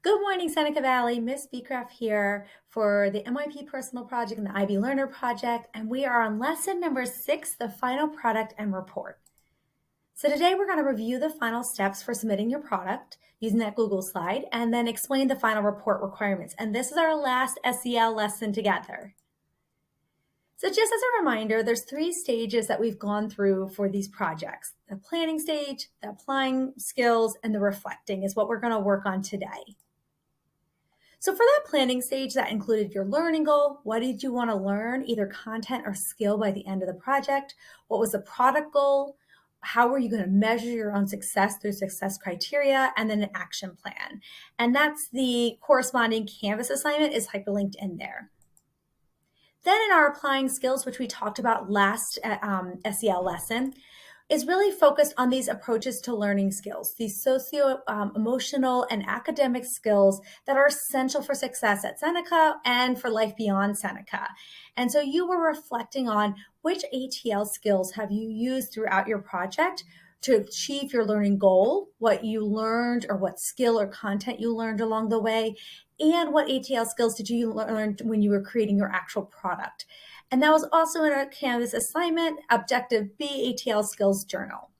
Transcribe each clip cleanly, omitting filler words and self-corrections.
Good morning, Seneca Valley. Miss Beecraft here for the MYP Personal Project and the IB Learner Project, and we are on lesson number 6, the final product and report. So today we're going to review the final steps for submitting your product using that Google slide and then explain the final report requirements. And this is our last SEL lesson together. So just as a reminder, there's 3 stages that we've gone through for these projects. The planning stage, the applying skills, and the reflecting is what we're going to work on today. So for that planning stage, that included your learning goal. What did you want to learn, either content or skill by the end of the project? What was the product goal? How were you going to measure your own success through success criteria? And then an action plan. And that's the corresponding Canvas assignment is hyperlinked in there. Then in our applying skills, which we talked about last SEL lesson, is really focused on these approaches to learning skills, these socio-emotional and academic skills that are essential for success at Seneca and for life beyond Seneca. And so you were reflecting on which ATL skills have you used throughout your project to achieve your learning goal, what you learned or what skill or content you learned along the way, and what ATL skills did you learn when you were creating your actual product. And that was also in our Canvas assignment, Objective B, ATL Skills Journal.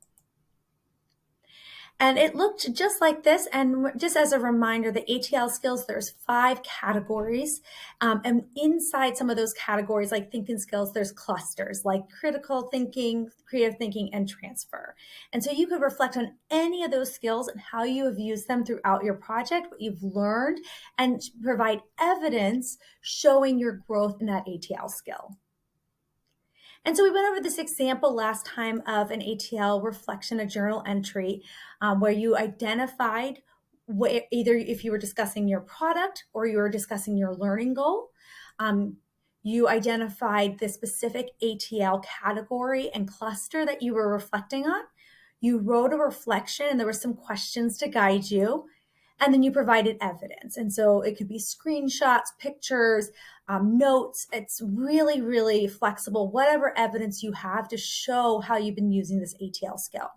And it looked just like this. And just as a reminder, the ATL skills, there's 5 categories. And inside some of those categories, like thinking skills, there's clusters like critical thinking, creative thinking, and transfer. And so you could reflect on any of those skills and how you have used them throughout your project, what you've learned, and provide evidence showing your growth in that ATL skill. And so we went over this example last time of an ATL reflection, a journal entry, where you identified either if you were discussing your product or you were discussing your learning goal. You identified the specific ATL category and cluster that you were reflecting on. You wrote a reflection and there were some questions to guide you. And then you provided evidence. And so it could be screenshots, pictures, notes. It's really, really flexible, whatever evidence you have to show how you've been using this ATL skill.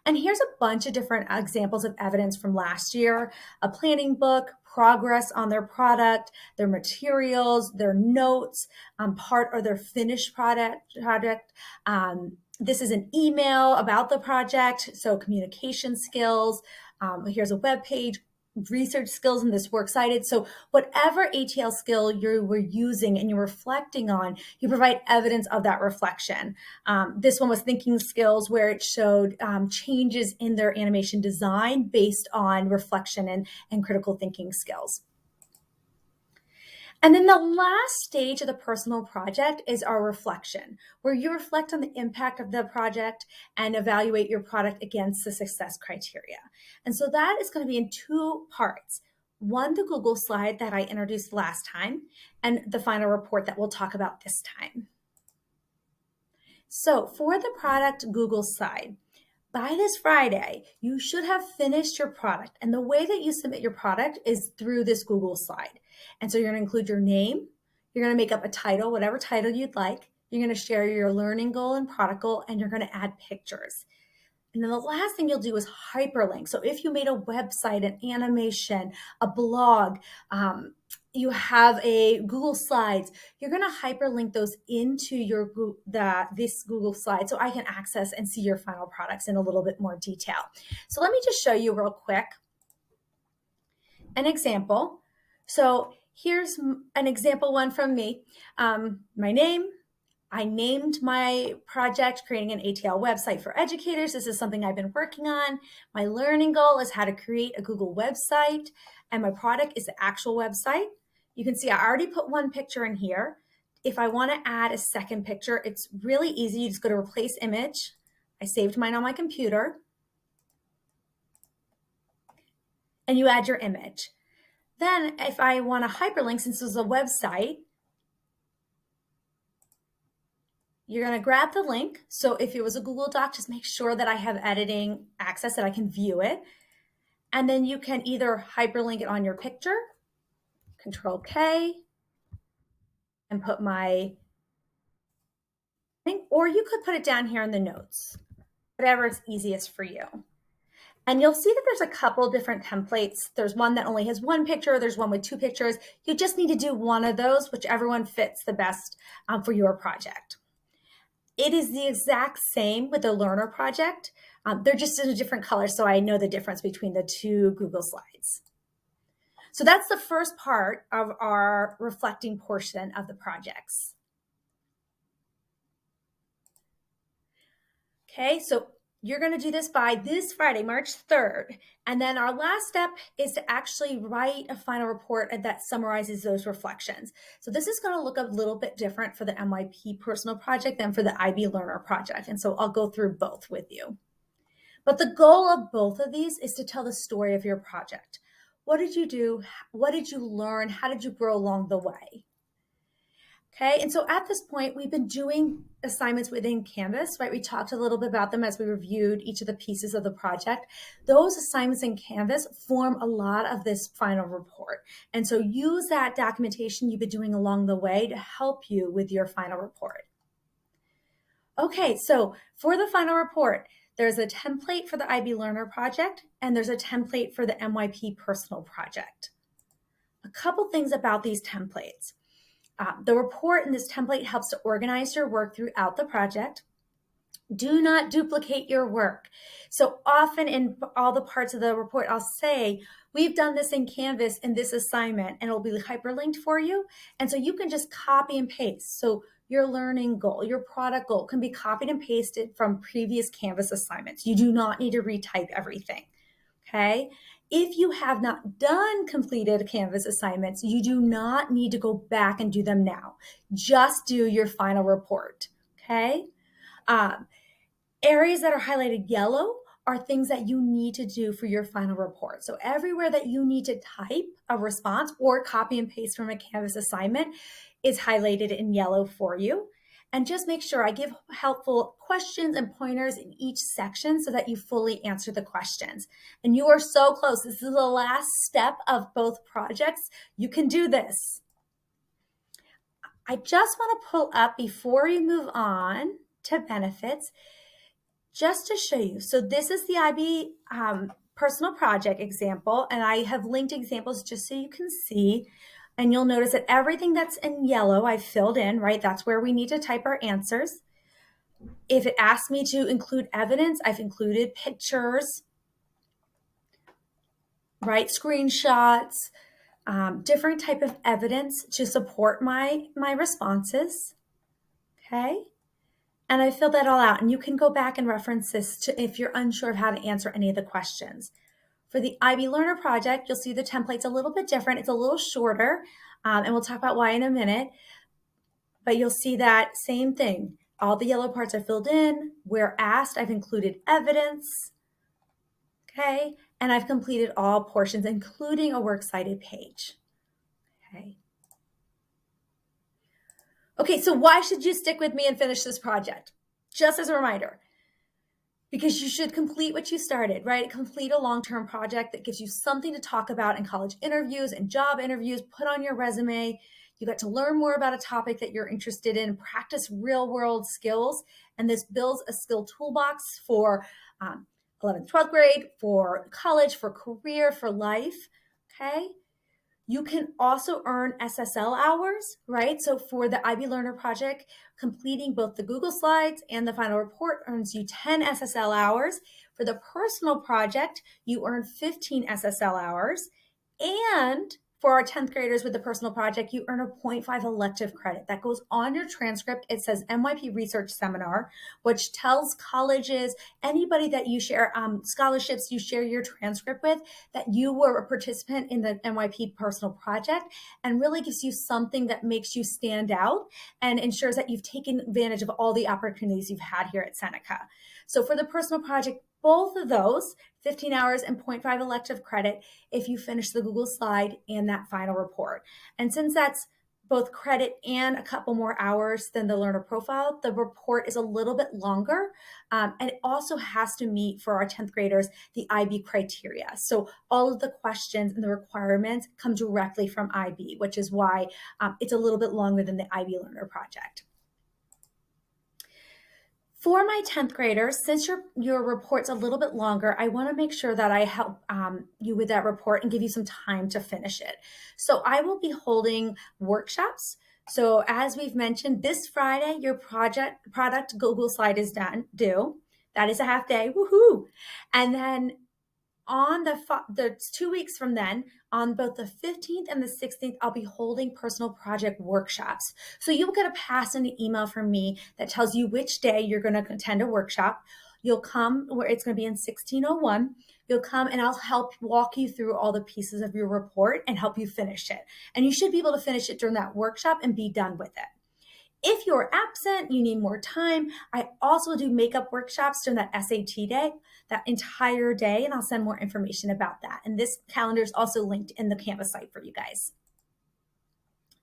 And here's a bunch of different examples of evidence from last year: a planning book, progress on their product, their materials, their notes, part or their finished project. This is an email about the project, so communication skills. Here's a web page, research skills in this works cited. So whatever ATL skill you were using and you're reflecting on, you provide evidence of that reflection. This one was thinking skills, where it showed changes in their animation design based on reflection and critical thinking skills. And then the last stage of the personal project is our reflection, where you reflect on the impact of the project and evaluate your product against the success criteria. And so that is going to be in 2 parts. One, the Google slide that I introduced last time, and the final report that we'll talk about this time. So for the product Google slide, by this Friday, you should have finished your product. And the way that you submit your product is through this Google slide. And so you're going to include your name. You're going to make up a title, whatever title you'd like. You're going to share your learning goal and product goal, and you're going to add pictures. And then the last thing you'll do is hyperlink. So if you made a website, an animation, a blog, you have a Google Slides, you're going to hyperlink those into your this Google slide so I can access and see your final products in a little bit more detail. So let me just show you real quick an example. So here's an example one from me. My name. I named my project creating an ATL website for educators. This is something I've been working on. My learning goal is how to create a Google website, and my product is the actual website. You can see I already put one picture in here. If I want to add a second picture, it's really easy. You just go to replace image. I saved mine on my computer. And you add your image. Then if I want to hyperlink, since this is a website, you're going to grab the link. So if it was a Google Doc, just make sure that I have editing access, that I can view it. And then you can either hyperlink it on your picture, Control K, and put my link, or you could put it down here in the notes, whatever is easiest for you. And you'll see that there's a couple different templates. There's one that only has one picture. There's one with two pictures. You just need to do one of those, whichever one fits the best for your project. It is the exact same with the learner project. They're just in a different color, so I know the difference between the two Google Slides. So that's the first part of our reflecting portion of the projects. Okay, so you're going to do this by this Friday, March 3rd. And then our last step is to actually write a final report that summarizes those reflections. So this is going to look a little bit different for the MYP personal project than for the IB learner project. And so I'll go through both with you. But the goal of both of these is to tell the story of your project. What did you do? What did you learn? How did you grow along the way? Okay, and so at this point, we've been doing assignments within Canvas, right? We talked a little bit about them as we reviewed each of the pieces of the project. Those assignments in Canvas form a lot of this final report. And so use that documentation you've been doing along the way to help you with your final report. Okay, so for the final report, there's a template for the IB Learner project, and there's a template for the MYP personal project. A couple things about these templates. The report in this template helps to organize your work throughout the project. Do not duplicate your work. So often in all the parts of the report, I'll say, we've done this in Canvas in this assignment, and it'll be hyperlinked for you. And so you can just copy and paste. So your learning goal, your product goal can be copied and pasted from previous Canvas assignments. You do not need to retype everything, okay? If you have not done completed Canvas assignments, you do not need to go back and do them now. Just do your final report, okay? Areas that are highlighted yellow are things that you need to do for your final report. So everywhere that you need to type a response or copy and paste from a Canvas assignment is highlighted in yellow for you. And just make sure I give helpful questions and pointers in each section so that you fully answer the questions. And you are so close. This is the last step of both projects. You can do this. I just want to pull up before we move on to benefits, just to show you. So this is the IB personal project example, and I have linked examples just so you can see. And you'll notice that everything that's in yellow, I've filled in, right? That's where we need to type our answers. If it asks me to include evidence, I've included pictures, right? Screenshots, different type of evidence to support my responses, okay? And I filled that all out, and you can go back and reference this if you're unsure of how to answer any of the questions. For the IB Learner project, you'll see the template's a little bit different. It's a little shorter, and we'll talk about why in a minute. But you'll see that same thing. All the yellow parts are filled in. Where asked, I've included evidence, okay? And I've completed all portions, including a works cited page, okay? Okay, so why should you stick with me and finish this project? Just as a reminder, because you should complete what you started, right? Complete a long-term project that gives you something to talk about in college interviews and job interviews, put on your resume. You got to learn more about a topic that you're interested in, practice real-world skills, and this builds a skill toolbox for 11th, 12th grade, for college, for career, for life, okay? You can also earn SSL hours, right? So for the IB Learner project, completing both the Google Slides and the final report earns you 10 SSL hours. For the personal project, you earn 15 SSL hours. And for our 10th graders with the personal project, you earn a 0.5 elective credit. That goes on your transcript. It says MYP Research Seminar, which tells colleges, anybody that you share scholarships, you share your transcript with, that you were a participant in the MYP personal project, and really gives you something that makes you stand out and ensures that you've taken advantage of all the opportunities you've had here at Seneca. So for the personal project, both of those, 15 hours and 0.5 elective credit if you finish the Google Slide and that final report. And since that's both credit and a couple more hours than the learner profile, the report is a little bit longer. And it also has to meet, for our 10th graders, the IB criteria. So all of the questions and the requirements come directly from IB, which is why it's a little bit longer than the IB Learner project. For my 10th graders, since your report's a little bit longer, I want to make sure that I help you with that report and give you some time to finish it. So I will be holding workshops. So as we've mentioned, this Friday, your product Google slide is due. That is a half day. Woohoo! And then on the 2 weeks from then, on both the 15th and the 16th, I'll be holding personal project workshops. So you'll get a pass and an email from me that tells you which day you're going to attend a workshop. You'll come where it's going to be in 1601. You'll come and I'll help walk you through all the pieces of your report and help you finish it. And you should be able to finish it during that workshop and be done with it. If you're absent, you need more time, I also do makeup workshops during that SAT day, that entire day, and I'll send more information about that. And this calendar is also linked in the Canvas site for you guys.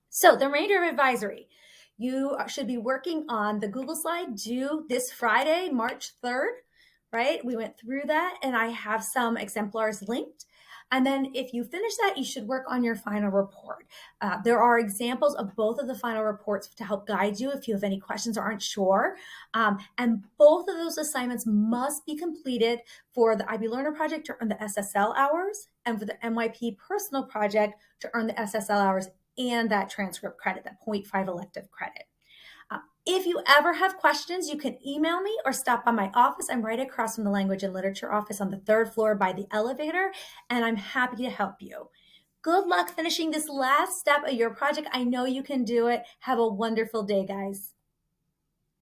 So the remainder of advisory, you should be working on the Google slide due this Friday, March 3rd, right? We went through that and I have some exemplars linked. And then if you finish that, you should work on your final report. There are examples of both of the final reports to help guide you if you have any questions or aren't sure. And both of those assignments must be completed for the IB Learner project to earn the SSL hours and for the MYP personal project to earn the SSL hours and that transcript credit, that 0.5 elective credit. If you ever have questions, you can email me or stop by my office. I'm right across from the Language and Literature office on the 3rd floor by the elevator, and I'm happy to help you. Good luck finishing this last step of your project. I know you can do it. Have a wonderful day, guys.